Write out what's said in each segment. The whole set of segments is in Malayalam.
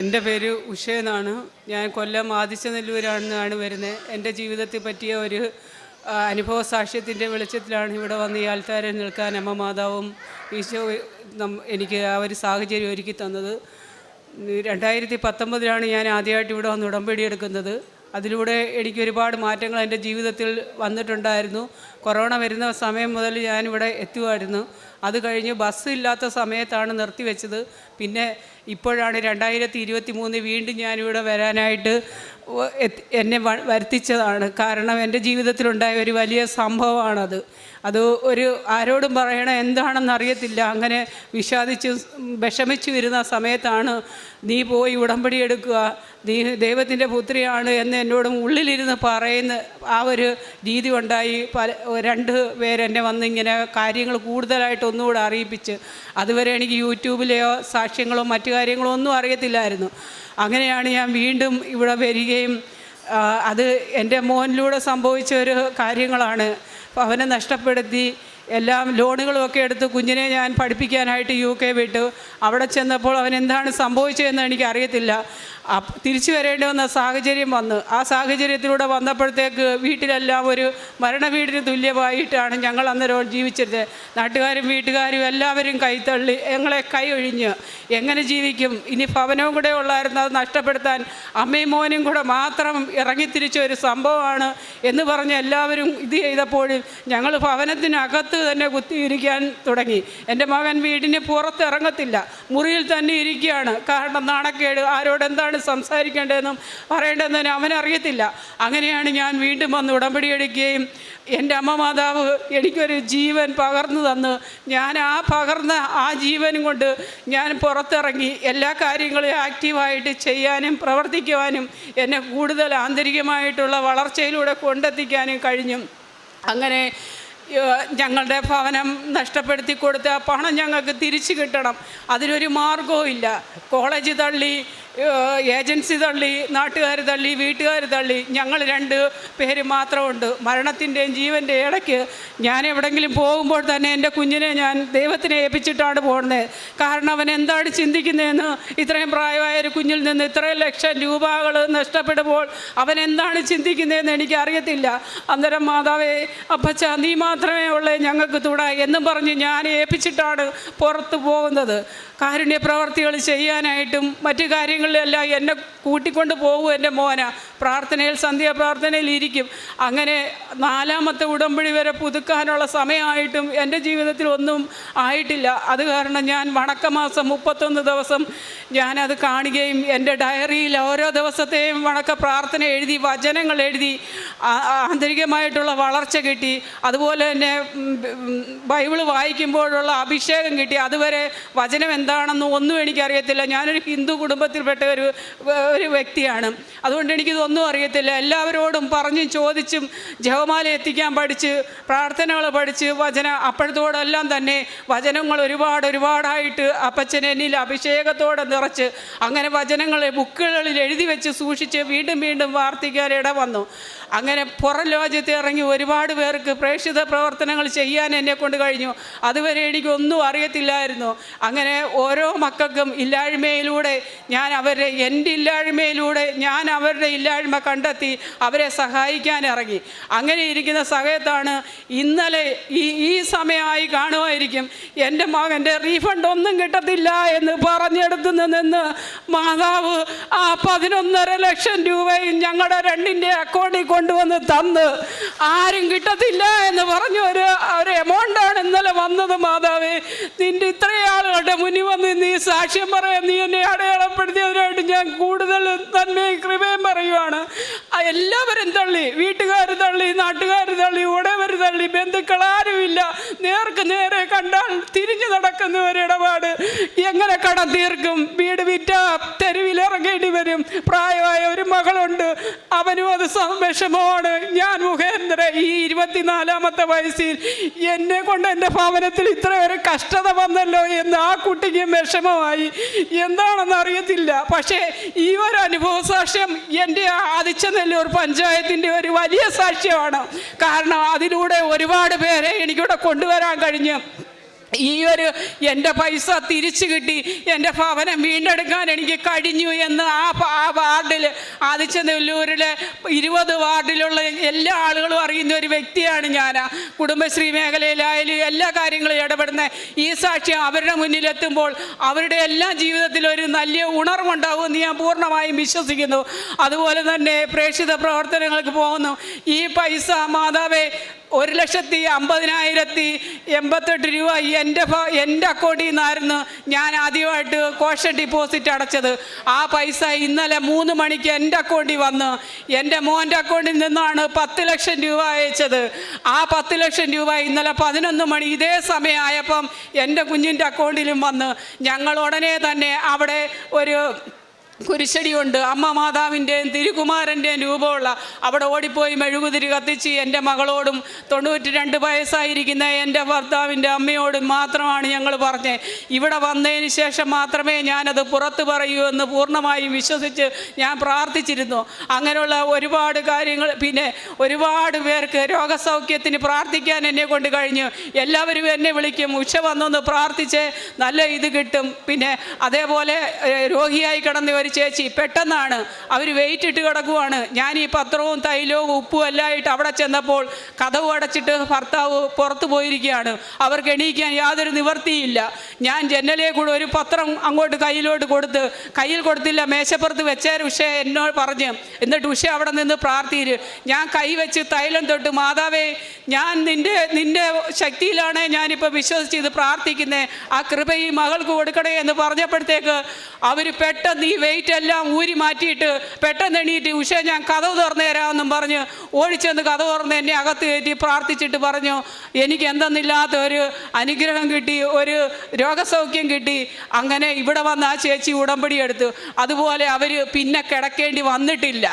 എൻ്റെ പേര് ഉഷ എന്നാണ്. ഞാൻ കൊല്ലം ആദിച്ചനെല്ലൂരാണെന്നാണ് വരുന്നത്. എൻ്റെ ജീവിതത്തിൽ പറ്റിയ ഒരു അനുഭവ സാക്ഷ്യത്തിൻ്റെ വെളിച്ചത്തിലാണ് ഇവിടെ വന്ന് ഈ ആൽത്താരയിൽ നിൽക്കാൻ അമ്മ മാതാവും ഈശോ എനിക്ക് ആ ഒരു സാഹചര്യം ഒരുക്കി തന്നത്. 2019 ഞാൻ ആദ്യമായിട്ട് ഇവിടെ വന്ന് ഉടമ്പടി എടുക്കുന്നത്. അതിലൂടെ എനിക്ക് ഒരുപാട് മാറ്റങ്ങൾ എൻ്റെ ജീവിതത്തിൽ വന്നിട്ടുണ്ടായിരുന്നു. കൊറോണ വരുന്ന സമയം മുതൽ ഞാനിവിടെ എത്തുമായിരുന്നു. അത് കഴിഞ്ഞ് ബസ് ഇല്ലാത്ത സമയത്താണ് നിർത്തിവെച്ചത്. പിന്നെ ഇപ്പോഴാണ് 2023 വീണ്ടും ഞാനിവിടെ വരാനായിട്ട് എന്നെ വരുത്തിച്ചതാണ്. കാരണം എൻ്റെ ജീവിതത്തിലുണ്ടായ ഒരു വലിയ സംഭവമാണത്. അത് ഒരു ആരോടും പറയണ എന്താണെന്ന് അറിയത്തില്ല. അങ്ങനെ വിഷാദിച്ച് വിഷമിച്ചു വരുന്ന സമയത്താണ് നീ പോയി ഉടമ്പടി എടുക്കുക, നീ ദൈവത്തിൻ്റെ പുത്രിയാണ് എന്ന് എന്നോടും ഉള്ളിലിരുന്ന് പറയുന്ന ആ ഒരു രീതി ഉണ്ടായി. 2 പേരെന്നെ വന്നിങ്ങനെ കാര്യങ്ങൾ കൂടുതലായിട്ട് ഒന്നുകൂടെ അറിയിപ്പിച്ച്. അതുവരെ എനിക്ക് യൂട്യൂബിലെയോ സാക്ഷ്യങ്ങളോ മറ്റു കാര്യങ്ങളോ ഒന്നും അറിയത്തില്ലായിരുന്നു. അങ്ങനെയാണ് ഞാൻ വീണ്ടും ഇവിടെ വരികയും അത് എൻ്റെ മോനിലൂടെ സംഭവിച്ച ഒരു കാര്യങ്ങളാണ്. അവനെ നഷ്ടപ്പെടുത്തി എല്ലാം ലോണുകളുമൊക്കെ എടുത്ത് കുഞ്ഞിനെ ഞാൻ പഠിപ്പിക്കാനായിട്ട് UK വിട്ടു. അവിടെ ചെന്നപ്പോൾ അവൻ എന്താണ് സംഭവിച്ചതെന്ന് എനിക്കറിയത്തില്ല. തിരിച്ചു വരേണ്ടി വന്ന സാഹചര്യം വന്നു. ആ സാഹചര്യത്തിലൂടെ വന്നപ്പോഴത്തേക്ക് വീട്ടിലെല്ലാം ഒരു മരണവീടിന് തുല്യമായിട്ടാണ് ഞങ്ങൾ അന്നേരം ജീവിച്ചിരുന്നത്. നാട്ടുകാരും വീട്ടുകാരും എല്ലാവരും കൈത്തള്ളി ഞങ്ങളെ കൈ ഒഴിഞ്ഞ് എങ്ങനെ ജീവിക്കും, ഇനി ഭവനവും കൂടെ ഉള്ളായിരുന്നു, അത് നഷ്ടപ്പെടുത്താൻ അമ്മയും മോനും കൂടെ മാത്രം ഇറങ്ങിത്തിരിച്ച ഒരു സംഭവമാണ് എന്ന് പറഞ്ഞ് എല്ലാവരും ഇത് ചെയ്തപ്പോഴും ഞങ്ങൾ ഭവനത്തിനകത്ത് തന്നെ കുത്തിയിരിക്കാൻ തുടങ്ങി. എൻ്റെ മകൻ വീടിന് പുറത്തിറങ്ങത്തില്ല, മുറിയിൽ തന്നെ ഇരിക്കുകയാണ്. കാരണം നാണക്കേട്, ആരോടെന്താണ് സംസാരിക്കേണ്ടതെന്നും പറയേണ്ടതെന്നും അവനറിയത്തില്ല. അങ്ങനെയാണ് ഞാൻ വീണ്ടും വന്ന് ഉടമ്പടി എടുക്കുകയും എൻ്റെ അമ്മ മാതാവ് എനിക്കൊരു ജീവൻ പകർന്നു തന്നു. ഞാൻ ആ പകർന്ന ആ ജീവനും കൊണ്ട് ഞാൻ പുറത്തിറങ്ങി എല്ലാ കാര്യങ്ങളും ആക്റ്റീവായിട്ട് ചെയ്യാനും പ്രവർത്തിക്കുവാനും എന്നെ കൂടുതൽ ആന്തരികമായിട്ടുള്ള വളർച്ചയിലൂടെ കൊണ്ടെത്തിക്കാനും കഴിഞ്ഞു. അങ്ങനെ ഞങ്ങളുടെ ഭവനം നഷ്ടപ്പെടുത്തി കൊടുത്ത ആ പണം ഞങ്ങൾക്ക് തിരിച്ചു കിട്ടണം. അതിനൊരു മാർഗവും ഇല്ല. കോളേജ് തള്ളി, ഏജൻസി തള്ളി, നാട്ടുകാർ തള്ളി, വീട്ടുകാർ തള്ളി. ഞങ്ങൾ 2 പേര് മാത്രമുണ്ട്. മരണത്തിൻ്റെയും ജീവൻ്റെ ഇടയ്ക്ക് ഞാൻ എവിടെയെങ്കിലും പോകുമ്പോൾ തന്നെ എൻ്റെ കുഞ്ഞിനെ ഞാൻ ദൈവത്തിനെ ഏൽപ്പിച്ചിട്ടാണ് പോകുന്നത്. കാരണം അവൻ എന്താണ് ചിന്തിക്കുന്നതെന്ന്, ഇത്രയും പ്രായമായ ഒരു കുഞ്ഞിൽ നിന്ന് ഇത്രയും ലക്ഷം രൂപകൾ നഷ്ടപ്പെടുമ്പോൾ അവൻ എന്താണ് ചിന്തിക്കുന്നതെന്ന് എനിക്കറിയത്തില്ല. അന്നേരം മാതാവേ, അപ്പച്ച നീ മാത്രമേ ഉള്ളേ ഞങ്ങൾക്ക് തുണ എന്നും പറഞ്ഞ് ഞാൻ ഏൽപ്പിച്ചിട്ടാണ് പുറത്തു പോകുന്നത്. കാരുണ്യ പ്രവർത്തികൾ ചെയ്യാനായിട്ടും മറ്റു കാര്യങ്ങളിലെല്ലാം എന്നെ കൂട്ടിക്കൊണ്ട് പോകും എൻ്റെ മോന. പ്രാർത്ഥനയിൽ, സന്ധ്യാപ്രാർത്ഥനയിൽ ഇരിക്കും. അങ്ങനെ 4ാമത്തെ ഉടമ്പടി വരെ പുതുക്കാനുള്ള സമയമായിട്ടും എൻ്റെ ജീവിതത്തിൽ ഒന്നും ആയിട്ടില്ല. അത് കാരണം ഞാൻ വണക്കമാസം 31 ദിവസം ഞാനത് കാണുകയും എൻ്റെ ഡയറിയിൽ ഓരോ ദിവസത്തെയും വണക്ക പ്രാർത്ഥന എഴുതി, വചനങ്ങൾ എഴുതി, ആന്തരികമായിട്ടുള്ള വളർച്ച കിട്ടി. അതുപോലെ തന്നെ ബൈബിള് വായിക്കുമ്പോഴുള്ള അഭിഷേകം കിട്ടി. അതുവരെ വചനം എന്താണെന്ന് ഒന്നും എനിക്കറിയത്തില്ല. ഞാനൊരു ഹിന്ദു കുടുംബത്തിൽപ്പെട്ട ഒരു വ്യക്തിയാണ്. അതുകൊണ്ട് എനിക്കിതൊന്നും അറിയത്തില്ല. എല്ലാവരോടും പറഞ്ഞും ചോദിച്ചും ജപമാല എത്തിക്കാൻ പഠിച്ച്, പ്രാർത്ഥനകൾ പഠിച്ച്, അപ്പോഴത്തോടെല്ലാം തന്നെ വചനങ്ങൾ ഒരുപാടായിട്ട് അപ്പച്ചൻ എന്നിൽ അഭിഷേകത്തോടെ നിറച്ച് അങ്ങനെ വചനങ്ങൾ ബുക്കുകളിൽ എഴുതി വെച്ച് സൂക്ഷിച്ച് വീണ്ടും വീണ്ടും വാർത്തിക്കാൻ ഇട വന്നു. അങ്ങനെ പുറം ലോകത്ത് ഇറങ്ങി ഒരുപാട് പേർക്ക് പ്രേക്ഷിത പ്രവർത്തനങ്ങൾ ചെയ്യാൻ എന്നെ കൊണ്ട് കഴിഞ്ഞു. അതുവരെ എനിക്കൊന്നും അറിയത്തില്ലായിരുന്നു. അങ്ങനെ ഓരോ മക്കൾക്കും ഇല്ലായ്മയിലൂടെ എൻ്റെ ഇല്ലായ്മയിലൂടെ ഞാൻ അവരുടെ ഇല്ലായ്മ കണ്ടെത്തി അവരെ സഹായിക്കാൻ ഇറങ്ങി. അങ്ങനെ ഇരിക്കുന്ന സമയത്താണ് ഇന്നലെ ഈ സമയമായി കാണുമായിരിക്കും എൻ്റെ മകൻ്റെ റീഫണ്ട് ഒന്നും കിട്ടത്തില്ല എന്ന് പറഞ്ഞെടുത്ത് നിന്ന് മാതാവ് ആ 11.5 ലക്ഷം രൂപയും ഞങ്ങളുടെ 2ൻ്റെ അക്കൗണ്ടിൽ കൊണ്ടുവന്ന് തന്ന്, ആരും കിട്ടത്തില്ല എന്ന് പറഞ്ഞു ഒരു എമൗണ്ടാണ് ഇന്നലെ വന്നത്. മാതാവേ, നിൻ്റെ ഇത്രയും ആളുകളുടെ മുന്നിൽ വന്ന് നീ സാക്ഷ്യം പറയാൻ നീ എന്നെ അടയാളപ്പെടുത്തിയതിനായിട്ട് ഞാൻ കൂടുതൽ നന്മയും കൃപയും പറയുവാണ്. എല്ലാവരും തള്ളി, വീട്ടുകാർ തള്ളി, നാട്ടുകാർ തള്ളി, ഉടയവർ തള്ളി, ബന്ധുക്കളാരുമില്ല. നേർക്ക് നേരെ കണ്ടാൽ തിരിഞ്ഞു നടക്കുന്ന ഒരിടപാട്. എങ്ങനെ കടം തീർക്കും? വീട് വിറ്റ തെരുവിലിറങ്ങേണ്ടി വരും. പ്രായമായ ഒരു മകളുണ്ട്, അവനും അത് വിഷമമാണ്. ഞാൻ മുഖേന്ദ്ര ഈ 24ാമത്തെ വയസ്സിൽ എന്നെ കൊണ്ട് എൻ്റെ ഭവനത്തിൽ ഇത്ര ഒരു കഷ്ടത വന്നല്ലോ എന്ന് ആ കുട്ടിക്ക് വിഷമമായി. എന്താണെന്ന് അറിയത്തില്ല. പക്ഷേ ഈ ഒരു അനുഭവ സാക്ഷ്യം എൻ്റെ ആദിച്ചനെല്ലൂർ പഞ്ചായത്തിൻ്റെ ഒരു വലിയ സാക്ഷ്യമാണ്. കാരണം അതിലൂടെ ഒരുപാട് പേരെ എനിക്കിവിടെ കൊണ്ടുവരാൻ കഴിഞ്ഞു. എൻ്റെ പൈസ തിരിച്ചു കിട്ടി, എൻ്റെ ഭവനം വീണ്ടെടുക്കാൻ എനിക്ക് കഴിഞ്ഞു എന്ന് ആ വാർഡിൽ, ആദിച്ചനെല്ലൂരിലെ 20 വാർഡിലുള്ള എല്ലാ ആളുകളും അറിയുന്ന ഒരു വ്യക്തിയാണ് ഞാൻ. കുടുംബശ്രീ മേഖലയിലായാലും എല്ലാ കാര്യങ്ങളും ഇടപെടുന്ന ഈ സാക്ഷ്യം അവരുടെ മുന്നിലെത്തുമ്പോൾ അവരുടെ എല്ലാ ജീവിതത്തിലും ഒരു നല്ല ഉണർവുണ്ടാവുമെന്ന് ഞാൻ പൂർണ്ണമായും വിശ്വസിക്കുന്നു. അതുപോലെ തന്നെ പ്രേക്ഷിത പ്രവർത്തനങ്ങൾക്ക് പോകുന്നു. ഈ പൈസ മാതാവേ 1,50,088 രൂപ എൻ്റെ അക്കൗണ്ടിൽ നിന്നായിരുന്നു ഞാൻ ആദ്യമായിട്ട് കോഷൻ ഡിപ്പോസിറ്റ് അടച്ചത്. ആ പൈസ ഇന്നലെ 3 മണിക്ക് എൻ്റെ അക്കൗണ്ടിൽ വന്ന് എൻ്റെ മോൻ്റെ അക്കൗണ്ടിൽ നിന്നാണ് 10 ലക്ഷം രൂപ അയച്ചത്. ആ 10 ലക്ഷം രൂപ ഇന്നലെ 11 മണി ഇതേ സമയമായപ്പം എൻ്റെ കുഞ്ഞിൻ്റെ അക്കൗണ്ടിലും വന്ന് ഞങ്ങൾ ഉടനെ തന്നെ അവിടെ ഒരു കുരിശടിയുണ്ട്, അമ്മ മാതാവിൻ്റെയും തിരുകുമാരൻ്റെയും രൂപമുള്ള, അവിടെ ഓടിപ്പോയി മെഴുകുതിരി കത്തിച്ച് എൻ്റെ മകളോടും 92 വയസ്സായിരിക്കുന്ന എൻ്റെ ഭർത്താവിൻ്റെ അമ്മയോടും മാത്രമാണ് ഞങ്ങൾ പറഞ്ഞത്. ഇവിടെ വന്നതിന് ശേഷം മാത്രമേ ഞാനത് പുറത്ത് പറയൂ എന്ന് പൂർണ്ണമായും വിശ്വസിച്ച് ഞാൻ പ്രാർത്ഥിച്ചിരുന്നു. അങ്ങനെയുള്ള ഒരുപാട് കാര്യങ്ങൾ, പിന്നെ ഒരുപാട് പേർക്ക് രോഗസൗഖ്യത്തിന് പ്രാർത്ഥിക്കാൻ എന്നെ കൊണ്ട് കഴിഞ്ഞു. എല്ലാവരും എന്നെ വിളിക്കും, ഉച്ച വന്നൊന്ന് പ്രാർത്ഥിച്ച് നല്ല ഇത് കിട്ടും. പിന്നെ അതേപോലെ രോഗിയായി കിടന്ന ഒരു ചേച്ചി പെട്ടെന്നാണ് അവർ വെയിറ്റ് ഇട്ട് കിടക്കുവാണ്. ഞാൻ ഈ പത്രവും തൈലവും ഉപ്പും എല്ലായിട്ട് അവിടെ ചെന്നപ്പോൾ കതവ് അടച്ചിട്ട് ഭർത്താവ് പുറത്തു പോയിരിക്കുകയാണ്. അവർക്ക് എണീക്കാൻ യാതൊരു നിവർത്തിയില്ല. ഞാൻ ജനലേ കൂടെ ഒരു പത്രം അങ്ങോട്ട് കയ്യിലോട്ട് കൊടുത്ത്, കയ്യിൽ കൊടുത്തില്ല, മേശപ്പുറത്ത് വെച്ചേര് ഉഷ എന്നോട് പറഞ്ഞ്. എന്നിട്ട് ഉഷ അവിടെ നിന്ന് പ്രാർത്ഥിര്. ഞാൻ കൈ വെച്ച് തൈലം തൊട്ട്, മാതാവേ ഞാൻ നിന്റെ ശക്തിയിലാണ് ഞാനിപ്പോൾ വിശ്വസിച്ച് ഇത് പ്രാർത്ഥിക്കുന്നത്, ആ കൃപ ഈ മകൾക്ക് കൊടുക്കണേ എന്ന് പറഞ്ഞപ്പോഴത്തേക്ക് അവർ പെട്ടെന്ന് ഈ വെയിറ്റ് എല്ലാം ഊരി മാറ്റിയിട്ട് പെട്ടെന്ന് എണീറ്റ്, ഉഷ ഞാൻ കതവ് തുറന്നു തരാമെന്നും പറഞ്ഞ് ഓടിച്ചെന്ന് കതവ് തുറന്ന് എന്നെ അകത്ത് കയറ്റി പ്രാർത്ഥിച്ചിട്ട് പറഞ്ഞു, എനിക്ക് എന്തെന്നില്ലാത്ത ഒരു അനുഗ്രഹം കിട്ടി, ഒരു രോഗസൗഖ്യം കിട്ടി. അങ്ങനെ ഇവിടെ വന്ന് ആ ചേച്ചി ഉടമ്പടി എടുത്തു. അതുപോലെ അവർ പിന്നെ കിടക്കേണ്ടി വന്നിട്ടില്ല.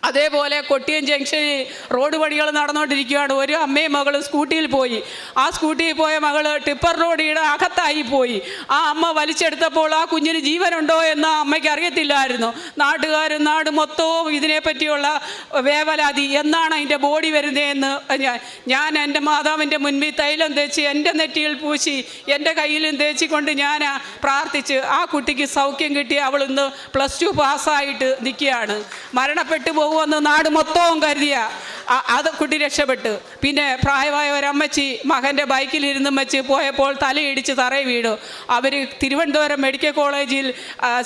അതേപോലെ കൊട്ടിയം ജംഗ്ഷനിൽ റോഡ് പണികൾ നടന്നുകൊണ്ടിരിക്കുകയാണ്. ഒരു അമ്മയും മകളും സ്കൂട്ടിയിൽ പോയി. ആ സ്കൂട്ടിയിൽ പോയ മകള് ടിപ്പർ റോഡിയുടെ അകത്തായി പോയി. ആ അമ്മ വലിച്ചെടുത്തപ്പോൾ ആ കുഞ്ഞിന് ജീവനുണ്ടോ എന്ന് ആ അമ്മയ്ക്ക് അറിയത്തില്ലായിരുന്നു. നാട്ടുകാരും നാട് മൊത്തവും ഇതിനെപ്പറ്റിയുള്ള വേവലാതി, എന്നാണ് അതിൻ്റെ ബോഡി വരുന്നതെന്ന് ഞാൻ എൻ്റെ മാതാവിൻ്റെ മുൻപിൽ തൈലം തേച്ച് എൻ്റെ നെറ്റിയിൽ പൂശി എൻ്റെ കയ്യിലും തേച്ചിക്കൊണ്ട് ഞാൻ പ്രാർത്ഥിച്ച് ആ കുട്ടിക്ക് സൗഖ്യം കിട്ടി. അവൾ ഇന്ന് +2 പാസ്സായിട്ട് നിൽക്കുകയാണ്. മരണപ്പെട്ടു പോകുമെന്ന് നാട് മൊത്തവും കരുതിയ അത് കുട്ടി രക്ഷപ്പെട്ടു. പിന്നെ പ്രായമായ ഒരമ്മച്ചി മകൻ്റെ ബൈക്കിലിരുന്നും വെച്ച് പോയപ്പോൾ തലയിടിച്ച് തറയിൽ വീണു. അവർ തിരുവനന്തപുരം മെഡിക്കൽ കോളേജിൽ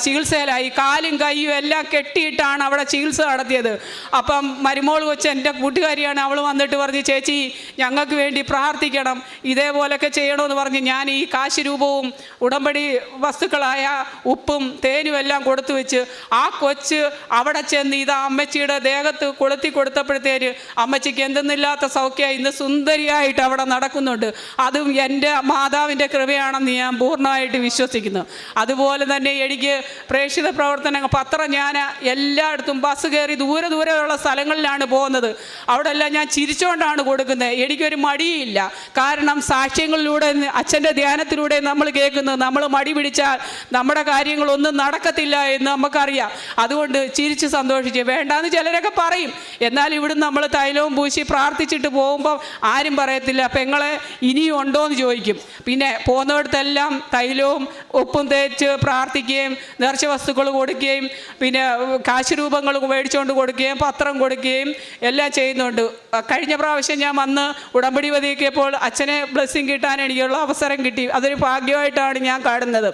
ചികിത്സയിലായി. കാലും കൈയും എല്ലാം കെട്ടിയിട്ടാണ് അവിടെ ചികിത്സ നടത്തിയത്. അപ്പം മരുമോൾ കൊച്ച് എൻ്റെ കൂട്ടുകാരിയാണ്, അവൾ വന്നിട്ട് പറഞ്ഞ്, ചേച്ചി ഞങ്ങൾക്ക് വേണ്ടി പ്രാർത്ഥിക്കണം, ഇതേപോലൊക്കെ ചെയ്യണമെന്ന് പറഞ്ഞ് ഞാൻ ഈ കാശ് രൂപവും ഉടമ്പടി വസ്തുക്കളായ ഉപ്പും തേനും എല്ലാം കൊടുത്തു വെച്ച് ആ കൊച്ച് അവിടെ ചെന്ന് ഇത് അമ്മച്ചിയുടെ ദേഹത്ത് കൊളുത്തി കൊടുത്തപ്പോഴത്തേര് അമ്മച്ചിക്ക് എന്തെന്നില്ലാത്ത സൗഖ്യമായി ഇന്ന് സുന്ദരിയായിട്ട് അവിടെ നടക്കുന്നുണ്ട്. അതും എൻ്റെ മാതാവിൻ്റെ കൃപയാണെന്ന് ഞാൻ പൂർണ്ണമായിട്ട് വിശ്വസിക്കുന്നു. അതുപോലെ തന്നെ എനിക്ക് പ്രേക്ഷിത പ്രവർത്തനങ്ങൾ, പത്രം ഞാൻ എല്ലായിടത്തും ബസ് കയറി ദൂരെയുള്ള സ്ഥലങ്ങളിലാണ് പോകുന്നത്. അവിടെ എല്ലാം ഞാൻ ചിരിച്ചുകൊണ്ടാണ് കൊടുക്കുന്നത്. എനിക്കൊരു മടിയില്ല. കാരണം സാക്ഷ്യങ്ങളിലൂടെ, അച്ഛൻ്റെ ധ്യാനത്തിലൂടെ നമ്മൾ കേൾക്കുന്നത്, നമ്മൾ മടി പിടിച്ചാൽ നമ്മുടെ കാര്യങ്ങളൊന്നും നടക്കത്തില്ല എന്ന് നമുക്കറിയാം. അതുകൊണ്ട് ചിരിച്ച് സന്തോഷിച്ച്, വേണ്ടാന്ന് ചിലരൊക്കെ പറയും, എന്നാൽ ഇവിടുന്ന് നമ്മൾ തൈലവും പൂശി പ്രാർത്ഥിച്ചിട്ട് പോകുമ്പോൾ ആരും പറയത്തില്ല പെങ്ങളെ ഇനിയും ഉണ്ടോ എന്ന് ചോദിക്കും. പിന്നെ പോകുന്നിടത്തെല്ലാം തൈലവും ഉപ്പും തേച്ച് പ്രാർത്ഥിക്കുകയും നേർച്ച വസ്തുക്കൾ കൊടുക്കുകയും പിന്നെ കാശ് രൂപങ്ങൾ മേടിച്ചുകൊണ്ട് കൊടുക്കുകയും പത്രം കൊടുക്കുകയും എല്ലാം ചെയ്യുന്നുണ്ട്. കഴിഞ്ഞ പ്രാവശ്യം ഞാൻ വന്ന് ഉടമ്പടി പതിക്കിയപ്പോൾ അച്ഛനെ ബ്ലെസ്സിങ് കിട്ടാൻ എനിക്കുള്ള അവസരം കിട്ടി. അതൊരു ഭാഗ്യമായിട്ടാണ് ഞാൻ കാണുന്നത്.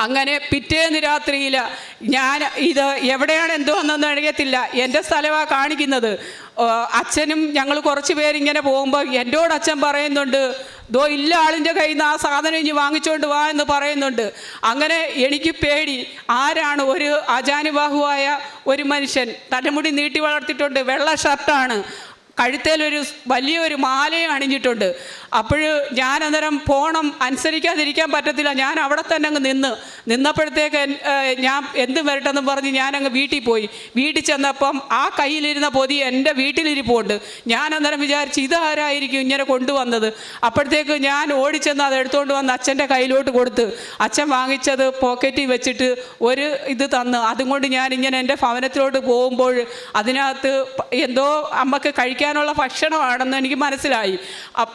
അങ്ങനെ പിറ്റേന്ന് രാത്രിയിൽ ഞാൻ ഇത് എവിടെയാണ് എന്തോന്നൊന്നും അറിയത്തില്ല, എൻ്റെ സ്ഥലമാണ് കാണിക്കുന്നത്. അച്ഛനും ഞങ്ങൾ കുറച്ച് പേരിങ്ങനെ പോകുമ്പോൾ എന്നോട് അച്ഛൻ പറയുന്നുണ്ട്, ദോ ഇല്ല ആളിൻ്റെ കയ്യിൽ നിന്ന് ആ സാധനം ഇനി വാങ്ങിച്ചുകൊണ്ട് വാ എന്ന് പറയുന്നുണ്ട്. അങ്ങനെ എനിക്ക് പേടി. ആരാണ്? ഒരു അജാനുബാഹുവായ ഒരു മനുഷ്യൻ, തലമുടി നീട്ടി വളർത്തിയിട്ടുണ്ട്, വെള്ള ഷർട്ടാണ്, കഴുത്തേലൊരു വലിയൊരു മാലയും അണിഞ്ഞിട്ടുണ്ട്. അപ്പോൾ ഞാൻ അന്നേരം പോണം, അനുസരിക്കാതിരിക്കാൻ പറ്റത്തില്ല. ഞാൻ അവിടെ തന്നെ അങ്ങ് നിന്നപ്പോഴത്തേക്ക് ഞാൻ എന്ത് വരട്ടെന്ന് പറഞ്ഞ് ഞാനങ്ങ് വീട്ടിൽ പോയി. വീട്ടിൽ ചെന്നപ്പം ആ കയ്യിലിരുന്ന പൊതി എൻ്റെ വീട്ടിലിരിപ്പുണ്ട്. ഞാൻ അന്നേരം വിചാരിച്ച് ഇതാരായിരിക്കും ഇങ്ങനെ കൊണ്ടുവന്നത്. അപ്പോഴത്തേക്ക് ഞാൻ ഓടിച്ചെന്ന് അത് എടുത്തുകൊണ്ട് വന്ന് അച്ഛൻ്റെ കയ്യിലോട്ട് കൊടുത്ത്, അച്ഛൻ വാങ്ങിച്ചത് പോക്കറ്റിൽ വെച്ചിട്ട് ഒരു ഇത് തന്ന്, അതും കൊണ്ട് ഞാനിങ്ങനെ എൻ്റെ ഭവനത്തിലോട്ട് പോകുമ്പോൾ അതിനകത്ത് എന്തോ അമ്മക്ക് കഴിക്കാൻ കഴിക്കാനുള്ള ഭക്ഷണമാണെന്ന് എനിക്ക് മനസ്സിലായി.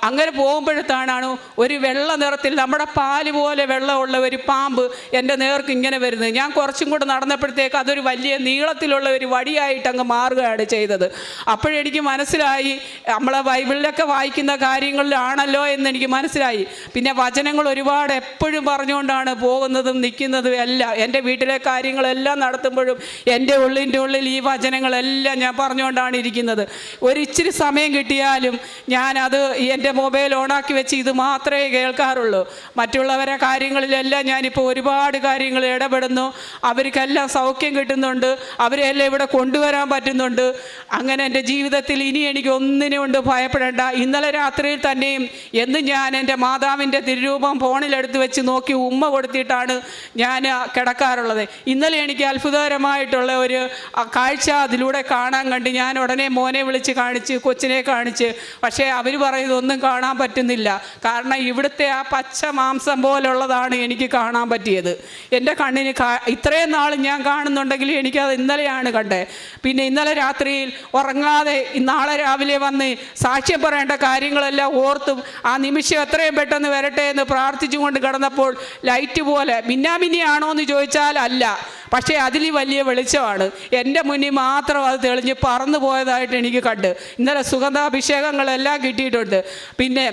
അങ്ങനെ പോകുമ്പോഴത്താണ് ഒരു വെള്ള നിറത്തിൽ നമ്മുടെ പാല് പോലെ വെള്ളമുള്ള ഒരു പാമ്പ് എൻ്റെ നേർക്ക് ഇങ്ങനെ വരുന്നത്. ഞാൻ കുറച്ചും കൂടെ നടന്നപ്പോഴത്തേക്ക് അതൊരു വലിയ നീളത്തിലുള്ള ഒരു വടിയായിട്ട് അങ്ങ് മാറുകയാണ് ചെയ്തത്. അപ്പോഴെനിക്ക് മനസ്സിലായി നമ്മളെ ബൈബിളിലൊക്കെ വായിക്കുന്ന കാര്യങ്ങളിലാണല്ലോ എന്നെനിക്ക് മനസ്സിലായി. പിന്നെ വചനങ്ങൾ ഒരുപാട് എപ്പോഴും പറഞ്ഞുകൊണ്ടാണ് പോകുന്നതും നിൽക്കുന്നതും എല്ലാം. എൻ്റെ വീട്ടിലെ കാര്യങ്ങളെല്ലാം നടത്തുമ്പോഴും എൻ്റെ ഉള്ളിൻ്റെ ഉള്ളിൽ ഈ വചനങ്ങളെല്ലാം ഞാൻ പറഞ്ഞുകൊണ്ടാണ് ഇരിക്കുന്നത്. ഒരിച്ചിരി സമയം കിട്ടിയാലും ഞാനത് എൻ്റെ മൊബൈൽ ഓണാക്കി വെച്ച് ഇത് മാത്രമേ കേൾക്കാറുള്ളൂ. മറ്റുള്ളവരെ കാര്യങ്ങളിലെല്ലാം ഞാനിപ്പോൾ ഒരുപാട് കാര്യങ്ങൾ ഇടപെടുന്നു. അവർക്കെല്ലാം സൗഖ്യം കിട്ടുന്നുണ്ട്, അവരെല്ലാം ഇവിടെ കൊണ്ടുവരാൻ പറ്റുന്നുണ്ട്. അങ്ങനെ എൻ്റെ ജീവിതത്തിൽ ഇനി എനിക്ക് ഒന്നിനെ കൊണ്ട് ഭയപ്പെടേണ്ട. ഇന്നലെ രാത്രിയിൽ തന്നെയും എന്നും ഞാൻ എൻ്റെ മാതാവിൻ്റെ തിരുരൂപം ഫോണിലെടുത്ത് വെച്ച് നോക്കി ഉമ്മ കൊടുത്തിട്ടാണ് ഞാൻ കിടക്കാറുള്ളത്. ഇന്നലെ എനിക്ക് അത്ഭുതകരമായിട്ടുള്ള ഒരു കാഴ്ച അതിലൂടെ കാണാൻ കണ്ട് ഞാൻ ഉടനെ മോനെ വിളിച്ച് കാണിച്ച്, കൊച്ചിനെ കാണിച്ച്. പക്ഷേ അവർ പറയുന്നതൊന്നും കാണാൻ പറ്റുന്നില്ല. കാരണം ഇവിടുത്തെ ആ പച്ച മാംസം പോലുള്ളതാണ് എനിക്ക് കാണാൻ പറ്റിയത്. എൻ്റെ കണ്ണിന് ഇത്രയും നാൾ ഞാൻ കാണുന്നുണ്ടെങ്കിൽ എനിക്കത് ഇന്നലെയാണ് കണ്ടത്. പിന്നെ ഇന്നലെ രാത്രിയിൽ ഉറങ്ങാതെ നാളെ രാവിലെ വന്ന് സാക്ഷ്യം പറയേണ്ട കാര്യങ്ങളെല്ലാം ഓർത്തും ആ നിമിഷം എത്രയും പെട്ടെന്ന് വരട്ടെ എന്ന് പ്രാർത്ഥിച്ചുകൊണ്ട് കിടന്നപ്പോൾ ലൈറ്റ് പോലെ മിന്നാമിന്നിയാണോ എന്ന് ചോദിച്ചാൽ അല്ല, പക്ഷേ അതിൽ വലിയ വെളിച്ചമാണ്. എൻ്റെ മുന്നിൽ മാത്രം അത് തെളിഞ്ഞ് പറന്നു പോയതായിട്ട് എനിക്ക് കണ്ട്. ഇന്നലെ സുഗന്ധാഭിഷേകങ്ങളെല്ലാം കിട്ടിയിട്ടുണ്ട്. പിന്നെ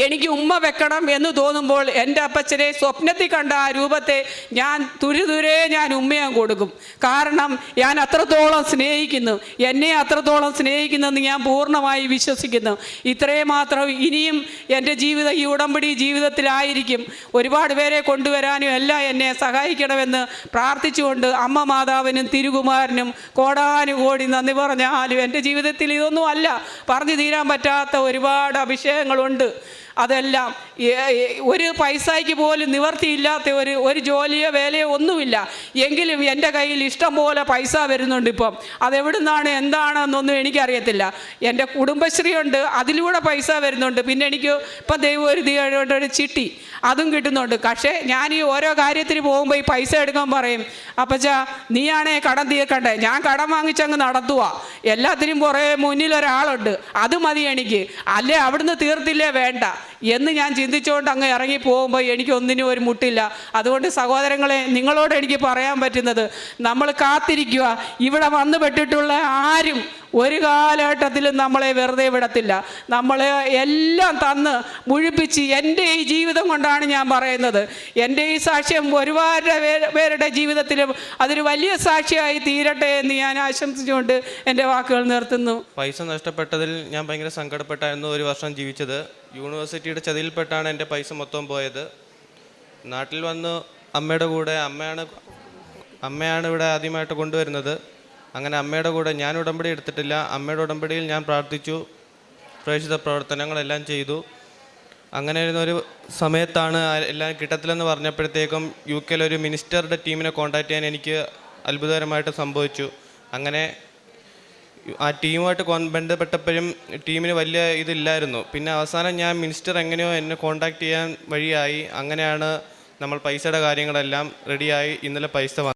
എനിക്ക് ഉമ്മ വെക്കണം എന്ന് തോന്നുമ്പോൾ എൻ്റെ അപ്പച്ചനെ സ്വപ്നത്തിൽ കണ്ട ആ രൂപത്തെ ഞാൻ തുരുതുരെ ഞാൻ ഉമ്മയാൻ കൊടുക്കും. കാരണം ഞാൻ അത്രത്തോളം സ്നേഹിക്കുന്നു, എന്നെ അത്രത്തോളം സ്നേഹിക്കുന്നെന്ന് ഞാൻ പൂർണ്ണമായി വിശ്വസിക്കുന്നു. ഇത്രയും മാത്രം ഇനിയും എൻ്റെ ജീവിതം ഈ ഉടമ്പടി ജീവിതത്തിലായിരിക്കും. ഒരുപാട് പേരെ കൊണ്ടുവരാനും എല്ലാം എന്നെ സഹായിക്കണമെന്ന് പ്രാർത്ഥിച്ചുകൊണ്ട് അമ്മ മാതാവിനും തിരുകുമാരനും കോടാനുകോടി നന്ദി പറഞ്ഞാലും എൻ്റെ ജീവിതത്തിൽ ഇതൊന്നും അല്ല, പറഞ്ഞു തീരാൻ പറ്റാത്ത ഒരുപാട് അഭിഷേകങ്ങളുണ്ട്. അതെല്ലാം ഒരു പൈസയ്ക്ക് പോലും നിവർത്തിയില്ലാത്ത ഒരു ജോലിയോ വേലയോ ഒന്നുമില്ല. എങ്കിലും എൻ്റെ കയ്യിൽ ഇഷ്ടം പോലെ പൈസ വരുന്നുണ്ട്. ഇപ്പം അതെവിടുന്നാണ് എന്താണെന്നൊന്നും എനിക്കറിയത്തില്ല. എൻ്റെ കുടുംബശ്രീ ഉണ്ട്, അതിലൂടെ പൈസ വരുന്നുണ്ട്. പിന്നെ എനിക്ക് ഇപ്പം ദൈവം ഒരു ചിട്ടി അതും കിട്ടുന്നുണ്ട്. പക്ഷേ ഞാൻ ഈ ഓരോ കാര്യത്തിന് പോകുമ്പോൾ ഈ പൈസ എടുക്കാൻ പറയും, അപ്പച്ചാ നീയാണേ കടം തീർക്കണ്ടേ, ഞാൻ കടം വാങ്ങിച്ചങ്ങ് നടത്തുക, എല്ലാത്തിനും കുറേ മുന്നിലൊരാളുണ്ട്, അത് മതി എനിക്ക്, അല്ലേ അവിടുന്ന് തീർത്തില്ലേ വേണ്ട എന്ന് ഞാൻ ചിന്തിച്ചുകൊണ്ട് അങ്ങ് ഇറങ്ങി പോകുമ്പോൾ എനിക്കൊന്നിനും ഒരു മുട്ടില്ല. അതുകൊണ്ട് സഹോദരങ്ങളെ, നിങ്ങളോട് എനിക്ക് പറയാൻ പറ്റുന്നത്, നമ്മൾ കാത്തിരിക്കുക. ഇവിടെ വന്നു പെട്ടിട്ടുള്ള ആരും ഒരു കാലഘട്ടത്തിലും നമ്മളെ വെറുതെ വിടത്തില്ല. നമ്മളെ എല്ലാം തന്ന് മുഴിപ്പിച്ച്, എൻ്റെ ഈ ജീവിതം കൊണ്ടാണ് ഞാൻ പറയുന്നത്, എൻ്റെ ഈ സാക്ഷ്യം ഒരുപാട് പേരുടെ ജീവിതത്തിലും അതൊരു വലിയ സാക്ഷിയായി തീരട്ടെ എന്ന് ഞാൻ ആശംസിച്ചുകൊണ്ട് എൻ്റെ വാക്കുകൾ നിർത്തുന്നു. പൈസ നഷ്ടപ്പെട്ടതിൽ ഞാൻ ഭയങ്കര സങ്കടപ്പെട്ടായിരുന്നു ഒരു വർഷം ജീവിച്ചത്. യൂണിവേഴ്സിറ്റിയുടെ ചതിയിൽപ്പെട്ടാണ് എൻ്റെ പൈസ മൊത്തം പോയത്. നാട്ടിൽ വന്ന് അമ്മയുടെ കൂടെ, അമ്മയാണ് ഇവിടെ ആദ്യമായിട്ട് കൊണ്ടുവരുന്നത്. അങ്ങനെ അമ്മയുടെ കൂടെ ഞാൻ ഉടമ്പടി എടുത്തിട്ടില്ല, അമ്മയുടെ ഉടമ്പടിയിൽ ഞാൻ പ്രാർത്ഥിച്ചു, പ്രേക്ഷിത പ്രവർത്തനങ്ങളെല്ലാം ചെയ്തു. അങ്ങനെ ഒരു സമയത്താണ് എല്ലാം കിട്ടത്തില്ലെന്ന് പറഞ്ഞപ്പോഴത്തേക്കും UK ഒരു മിനിസ്റ്ററുടെ ടീമിനെ കോൺടാക്ട് ചെയ്യാൻ എനിക്ക് അത്ഭുതകരമായിട്ട് സംഭവിച്ചു. അങ്ങനെ ആ ടീമുമായിട്ട് ബന്ധപ്പെട്ടപ്പോഴും ടീമിന് വലിയ ഇതില്ലായിരുന്നു. പിന്നെ അവസാനം ഞാൻ മിനിസ്റ്റർ എങ്ങനെയോ എന്നെ കോൺടാക്ട് ചെയ്യാൻ വഴിയായി. അങ്ങനെയാണ് നമ്മൾ പൈസയുടെ കാര്യങ്ങളെല്ലാം റെഡിയായി. ഇന്നലെ പൈസ